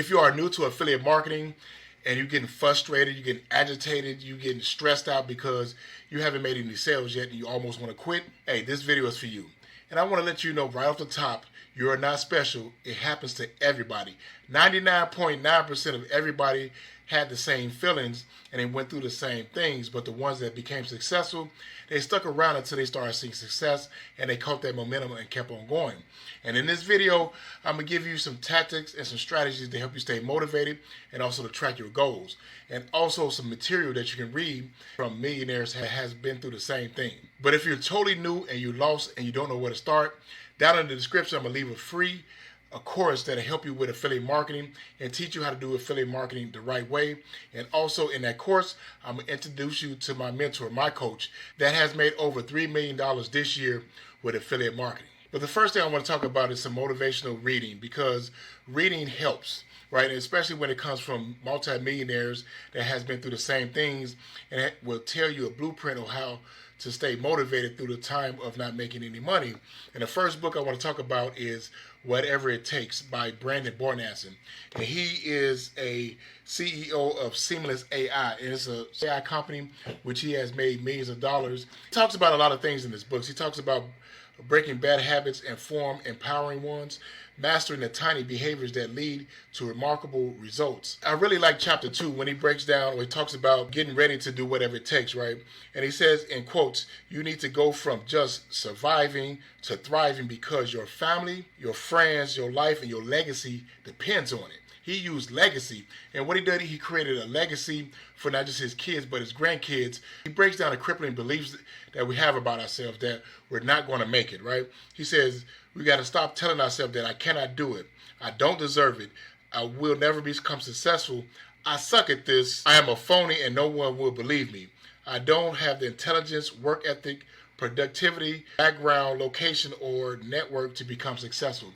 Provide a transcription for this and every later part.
If you are new to affiliate marketing and you're getting frustrated, you're getting agitated, you're getting stressed out because you haven't made any sales yet and you almost want to quit, hey, this video is for you. And I want to let you know right off the top, you are not special. It happens to everybody. 99.9% of everybody had the same feelings and they went through the same things, but the ones that became successful, they stuck around until they started seeing success and they caught that momentum and kept on going. And in this video, I'm going to give you some tactics and some strategies to help you stay motivated and also to track your goals. And also some material that you can read from millionaires that has been through the same thing. But if you're totally new and you're lost and you don't know where to start, down in the description, I'm going to leave a course that'll help you with affiliate marketing and teach you how to do affiliate marketing the right way. And also in that course, I'm going to introduce you to my mentor, my coach, that has made over $3 million this year with affiliate marketing. But the first thing I want to talk about is some motivational reading, because reading helps, right? And especially when it comes from multimillionaires that has been through the same things, and it will tell you a blueprint of how to stay motivated through the time of not making any money. And the first book I want to talk about is Whatever It Takes by Brandon Bornason. And he is a CEO of Seamless AI. And it's an AI company which he has made millions of dollars. He talks about a lot of things in his books. He talks about breaking bad habits and form empowering ones, mastering the tiny behaviors that lead to remarkable results. I really like chapter 2 when he breaks down, or he talks about getting ready to do whatever it takes, right? And he says, in quotes, you need to go from just surviving to thriving because your family, your friends, your life, and your legacy depends on it. He used legacy, and what he did, he created a legacy for not just his kids, but his grandkids. He breaks down the crippling beliefs that we have about ourselves, that we're not going to make it, right? He says, we got to stop telling ourselves that I cannot do it. I don't deserve it. I will never become successful. I suck at this. I am a phony and no one will believe me. I don't have the intelligence, work ethic, productivity, background, location, or network to become successful.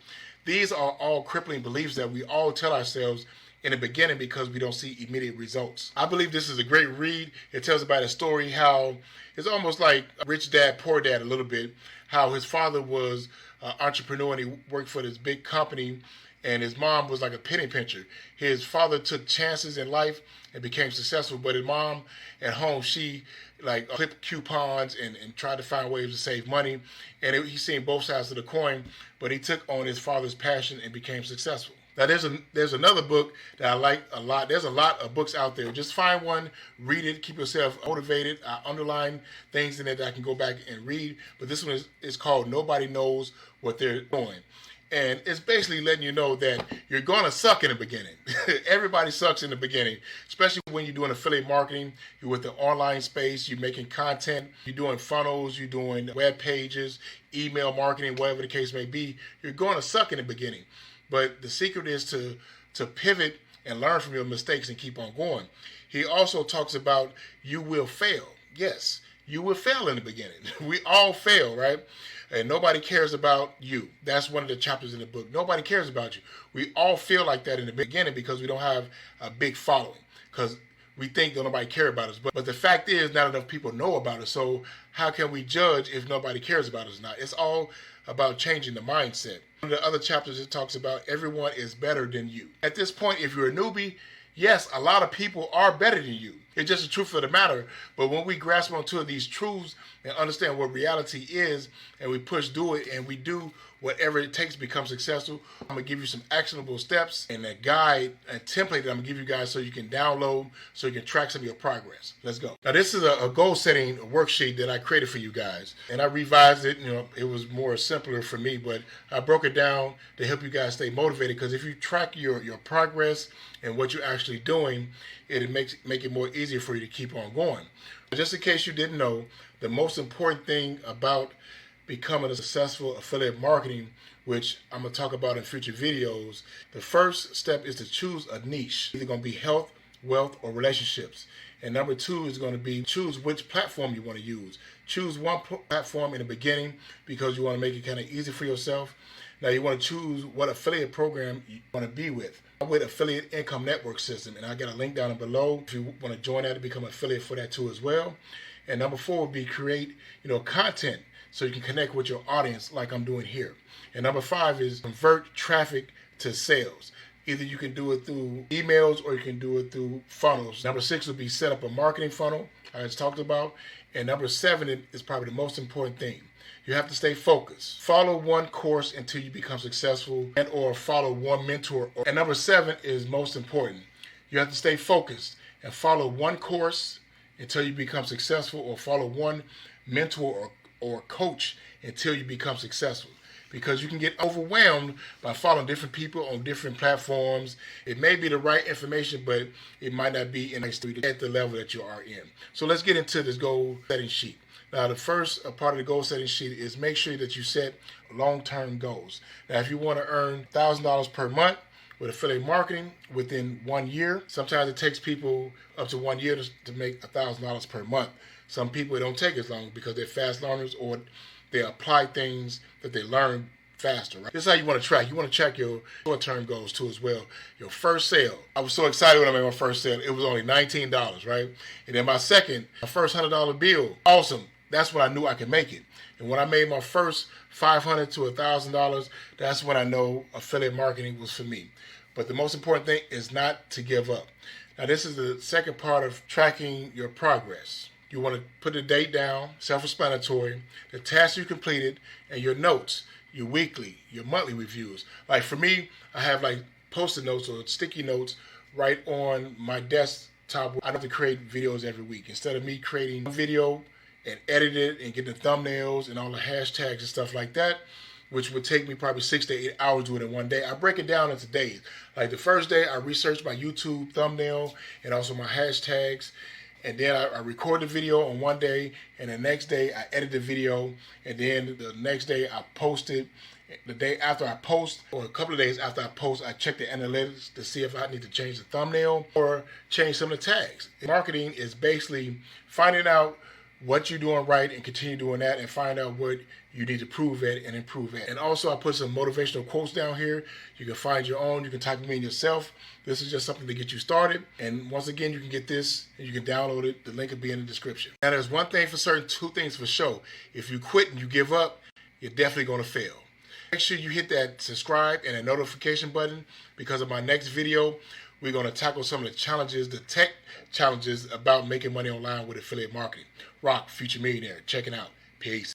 These are all crippling beliefs that we all tell ourselves in the beginning because we don't see immediate results. I believe this is a great read. It tells about a story how it's almost like Rich Dad, Poor Dad a little bit, how his father was an entrepreneur and he worked for this big company, and his mom was like a penny pincher. His father took chances in life and became successful, but his mom at home, she like clipped coupons and tried to find ways to save money. And he's seen both sides of the coin, but he took on his father's passion and became successful. Now there's another book that I like a lot. There's a lot of books out there. Just find one, read it, keep yourself motivated. I underline things in it that I can go back and read. But this one is called Nobody Knows What They're Doing. And it's basically letting you know that you're going to suck in the beginning. Everybody sucks in the beginning, especially when you're doing affiliate marketing. You're with the online space, you're making content, you're doing funnels, you're doing web pages, email marketing, whatever the case may be. You're going to suck in the beginning. But the secret is to pivot and learn from your mistakes and keep on going. He also talks about you will fail. Yes, you will fail in the beginning. We all fail, right? And nobody cares about you. That's one of the chapters in the book. Nobody cares about you. We all feel like that in the beginning because we don't have a big following, because we think that nobody cares about us. But the fact is, not enough people know about us. So how can we judge if nobody cares about us or not? It's all about changing the mindset. One of the other chapters, it talks about everyone is better than you. At this point, if you're a newbie, yes, a lot of people are better than you. It's just the truth of the matter. But when we grasp onto these truths and understand what reality is, and we push through it, and we do whatever it takes to become successful, I'm going to give you some actionable steps and a guide, a template that I'm going to give you guys so you can download, so you can track some of your progress. Let's go. Now, this is a goal setting worksheet that I created for you guys. And I revised it. It was more simpler for me, but I broke it down to help you guys stay motivated, because if you track your progress and what you're actually doing, it makes it more easier for you to keep on going. Just in case you didn't know, the most important thing about becoming a successful affiliate marketing, which I'm going to talk about in future videos, the first step is to choose a niche. It's either going to be health, wealth, or relationships. And number 2 is going to be choose which platform you want to use. Choose one platform in the beginning because you want to make it kind of easy for yourself. Now you want to choose what affiliate program you want to be with. I'm with Affiliate Income Network System, and I got a link down below if you want to join that and become an affiliate for that too as well. And number 4 would be create content so you can connect with your audience like I'm doing here. And number 5 is convert traffic to sales. Either you can do it through emails or you can do it through funnels. Number 6 would be set up a marketing funnel, I just talked about. And number 7 is probably the most important thing. You have to stay focused. Follow one course until you become successful, and or follow one mentor. And number 7 is most important. You have to stay focused and follow one course until you become successful, or follow one mentor or coach until you become successful. Because you can get overwhelmed by following different people on different platforms. It may be the right information, but it might not be at the level that you are in. So let's get into this goal setting sheet. Now, the first part of the goal setting sheet is make sure that you set long-term goals. Now, if you want to earn $1,000 per month with affiliate marketing within 1 year, sometimes it takes people up to 1 year to make $1,000 per month. Some people, it don't take as long because they're fast learners, or they apply things that they learn faster, right? This is how you want to track. You want to track your short-term goals too as well. Your first sale. I was so excited when I made my first sale. It was only $19, right? And then my first $100 bill. Awesome. That's when I knew I could make it. And when I made my first $500 to $1,000, that's when I know affiliate marketing was for me. But the most important thing is not to give up. Now, this is the second part of tracking your progress. You want to put the date down, self-explanatory, the tasks you completed, and your notes, your weekly, your monthly reviews. Like for me, I have like post-it notes or sticky notes right on my desktop. I have to create videos every week. Instead of me creating a video and edit it and get the thumbnails and all the hashtags and stuff like that, which would take me probably 6 to 8 hours doing it in one day, I break it down into days. Like the first day, I research my YouTube thumbnail and also my hashtags. And then I record the video on one day, and the next day I edit the video, and then the next day I post it. The day after I post, or a couple of days after I post, I check the analytics to see if I need to change the thumbnail or change some of the tags. Marketing is basically finding out what you're doing right and continue doing that, and find out what you need to improve at. And also I put some motivational quotes down here. You can find your own. You can type them in yourself. This is just something to get you started. And once again, you can get this and you can download it. The link will be in the description. Now, there's one thing for certain, two things for sure. If you quit and you give up, you're definitely going to fail. Make sure you hit that subscribe and a notification button, because of my next video, we're going to tackle some of the challenges, the tech challenges about making money online with affiliate marketing. Rock, future millionaire. Check it out. Peace.